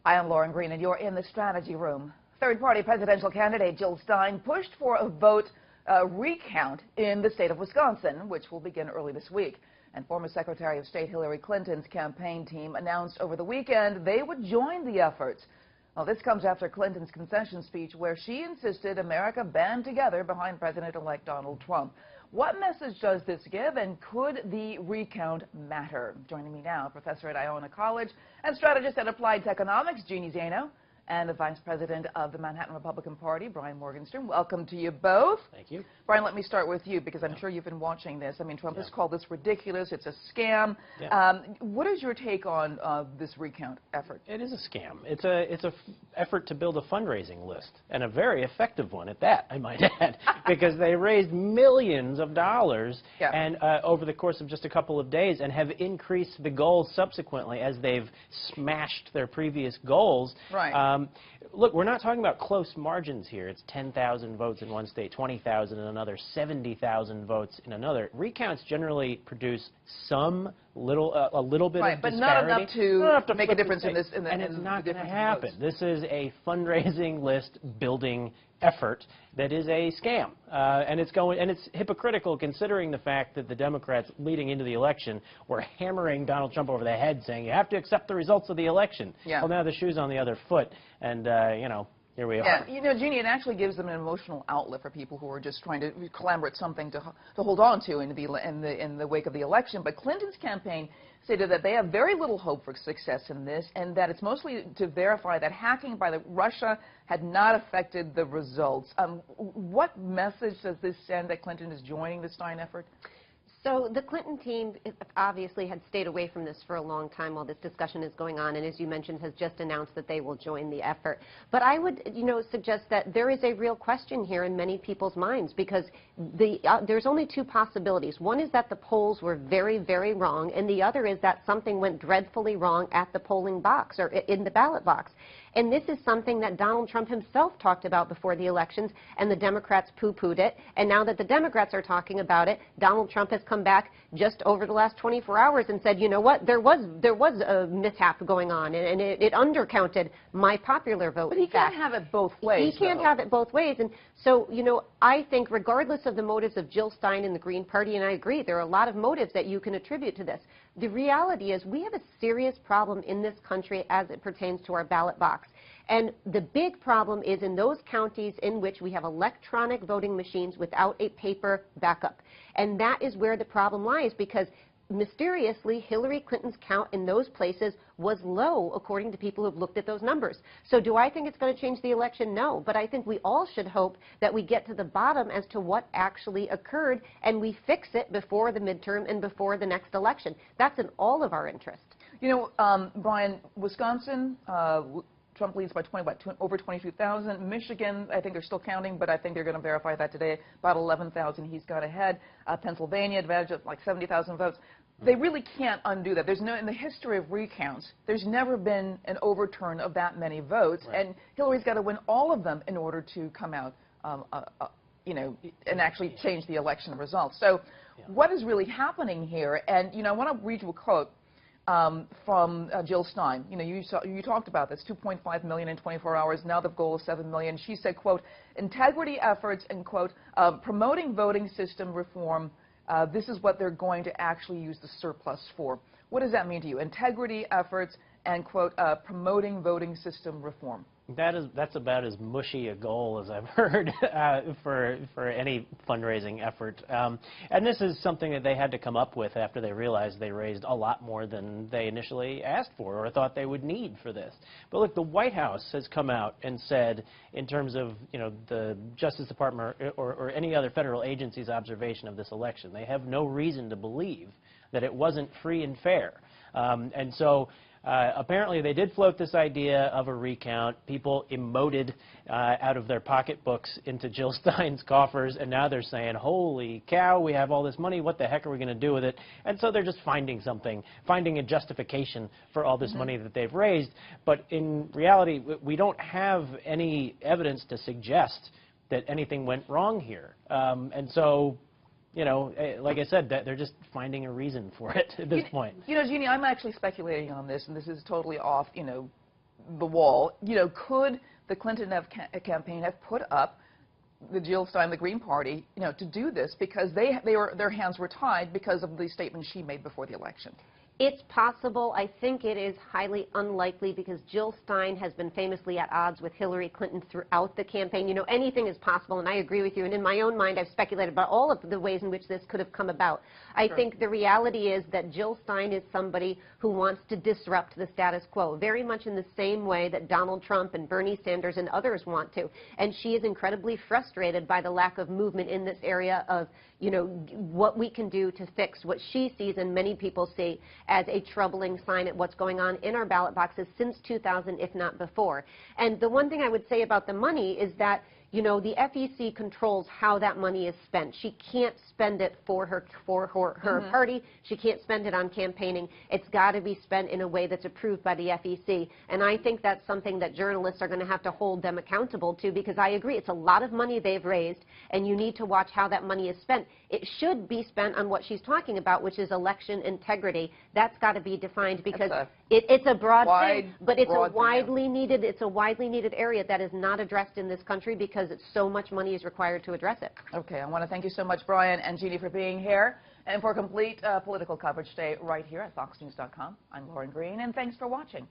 I am Lauren Green, and you're in the Strategy Room. Third-party presidential candidate Jill Stein pushed for a vote recount in the state of Wisconsin, which will begin early this week. And former Secretary of State Hillary Clinton's campaign team announced over the weekend they would join the efforts. Well, this comes after Clinton's concession speech where she insisted America band together behind President-elect Donald Trump. What message does this give, and could the recount matter? Joining me now, professor at Iona College and strategist at Applied Economics, Jeannie Zaino, and the vice president of the Manhattan Republican Party, Brian Morgenstern. Welcome to you both. Thank you. Brian, let me start with you because I'm sure you've been watching this. I mean, Trump has called this ridiculous. It's a scam. What is your take on this recount effort? It is a scam. It's a effort to build a fundraising list, and a very effective one at that, I might add, because they raised millions of dollars and over the course of just a couple of days, and have increased the goals subsequently as they've smashed their previous goals. Right. Look, we're not talking about close margins here. It's 10,000 votes in one state, 20,000 in another, 70,000 votes in another. Recounts generally produce a little bit of disparity. But not enough to make a difference in this. And it's not going to happen. This is a fundraising list building effort that is a scam, and it's hypocritical considering the fact that the Democrats leading into the election were hammering Donald Trump over the head, saying you have to accept the results of the election. Well, now the shoe's on the other foot, and here we are. You know, Jeannie, it actually gives them an emotional outlet for people who are just trying to clamor at something to hold on to in the wake of the election. But Clinton's campaign stated that they have very little hope for success in this, and that it's mostly to verify that hacking by Russia had not affected the results. What message does this send that Clinton is joining the Stein effort? So the Clinton team obviously had stayed away from this for a long time while this discussion is going on, and as you mentioned, has just announced that they will join the effort. But I would, suggest that there is a real question here in many people's minds, because there's only two possibilities. One is that the polls were very, very wrong, and the other is that something went dreadfully wrong at the polling box or in the ballot box. And this is something that Donald Trump himself talked about before the elections, and the Democrats poo-pooed it. And now that the Democrats are talking about it, Donald Trump has come back just over the last 24 hours and said, you know what, there was a mishap going on, and it undercounted my popular vote. But he can't have it both ways. He can't have it both ways. And so, I think regardless of the motives of Jill Stein and the Green Party, and I agree, there are a lot of motives that you can attribute to this. The reality is we have a serious problem in this country as it pertains to our ballot box. And the big problem is in those counties in which we have electronic voting machines without a paper backup. And that is where the problem lies, because mysteriously, Hillary Clinton's count in those places was low, according to people who've looked at those numbers. So do I think it's going to change the election? No. But I think we all should hope that we get to the bottom as to what actually occurred, and we fix it before the midterm and before the next election. That's in all of our interest. Brian, Wisconsin, Trump leads by over 22,000. Michigan, I think they're still counting, but I think they're going to verify that today. About 11,000 he's got ahead. Pennsylvania, advantage of like 70,000 votes. They really can't undo that. There's in the history of recounts, there's never been an overturn of that many votes, and Hillary's got to win all of them in order to come out, and actually change the election results. So what is really happening here? And, I want to read you a quote from Jill Stein. You talked about this, 2.5 million in 24 hours. Now the goal is 7 million. She said, quote, integrity efforts and, quote, promoting voting system reform. This is what they're going to actually use the surplus for. What does that mean to you? Integrity efforts and, quote, promoting voting system reform. That's about as mushy a goal as I've heard for any fundraising effort. And this is something that they had to come up with after they realized they raised a lot more than they initially asked for or thought they would need for this. But look, the White House has come out and said, in terms of the Justice Department or any other federal agency's observation of this election, they have no reason to believe that it wasn't free and fair. And so apparently they did float this idea of a recount. People emoted out of their pocketbooks into Jill Stein's coffers, and now they're saying, holy cow, we have all this money, what the heck are we going to do with it? And so they're just finding a justification for all this money that they've raised. But in reality, we don't have any evidence to suggest that anything went wrong here. And so like I said, they're just finding a reason for it at this point. Jeannie, I'm actually speculating on this, and this is totally off, the wall. You know, could the Clinton campaign have put up the Jill Stein, the Green Party, you know, to do this because their hands were tied because of the statement she made before the election? It's possible. I think it is highly unlikely because Jill Stein has been famously at odds with Hillary Clinton throughout the campaign. You know, anything is possible, and I agree with you. And in my own mind, I've speculated about all of the ways in which this could have come about. I think the reality is that Jill Stein is somebody who wants to disrupt the status quo, very much in the same way that Donald Trump and Bernie Sanders and others want to. And she is incredibly frustrated by the lack of movement in this area of, you know, what we can do to fix what she sees and many people see as a troubling sign at what's going on in our ballot boxes since 2000, if not before. And the one thing I would say about the money is that, you know, the FEC controls how that money is spent. She can't spend it for her party. She can't spend it on campaigning. It's got to be spent in a way that's approved by the FEC. And I think that's something that journalists are going to have to hold them accountable to, because I agree, it's a lot of money they've raised, and you need to watch how that money is spent. It should be spent on what she's talking about, which is election integrity. That's got to be defined, because it's a broad thing, but it's a widely needed area that is not addressed in this country because so much money is required to address it. Okay, I want to thank you so much, Brian and Jeannie, for being here. And for complete political coverage, stay right here at foxnews.com. I'm Lauren Green, and thanks for watching.